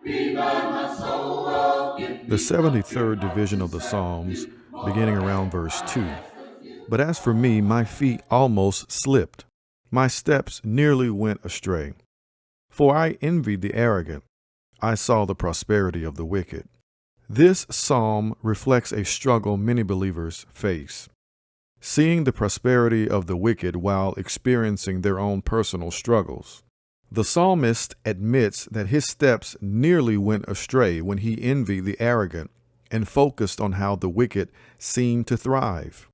The 73rd division of the Psalms, beginning around verse 2. But as for me, my feet almost slipped. My steps nearly went astray. For I envied the arrogant. I saw the prosperity of the wicked. This psalm reflects a struggle many believers face. Seeing the prosperity of the wicked while experiencing their own personal struggles. The psalmist admits that his steps nearly went astray when he envied the arrogant and focused on how the wicked seemed to thrive.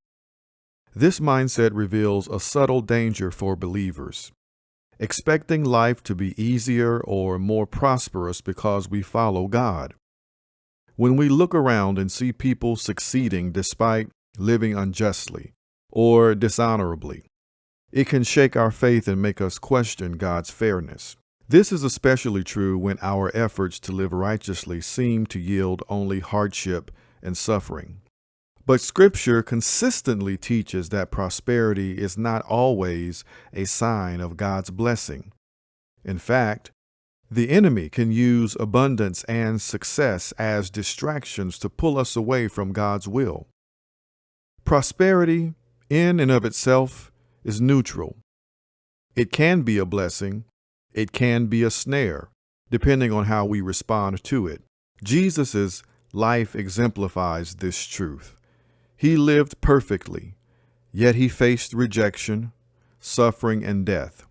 This mindset reveals a subtle danger for believers. Expecting life to be easier or more prosperous because we follow God. When we look around and see people succeeding despite living unjustly or dishonorably, it can shake our faith and make us question God's fairness. This is especially true when our efforts to live righteously seem to yield only hardship and suffering. But Scripture consistently teaches that prosperity is not always a sign of God's blessing. In fact, the enemy can use abundance and success as distractions to pull us away from God's will. Prosperity, in and of itself, is neutral. It can be a blessing. It can be a snare, depending on how we respond to it. Jesus' life exemplifies this truth. He lived perfectly, yet he faced rejection, suffering, and death.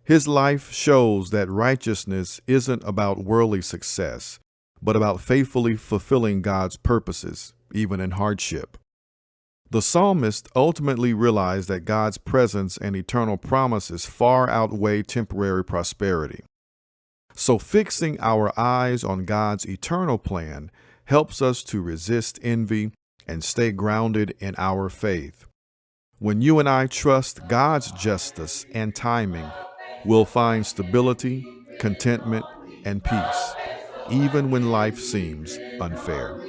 His life shows that righteousness isn't about worldly success, but about faithfully fulfilling God's purposes, even in hardship. The psalmist ultimately realized that God's presence and eternal promises far outweigh temporary prosperity. So fixing our eyes on God's eternal plan helps us to resist envy and stay grounded in our faith. When you and I trust God's justice and timing, we'll find stability, contentment, and peace, even when life seems unfair.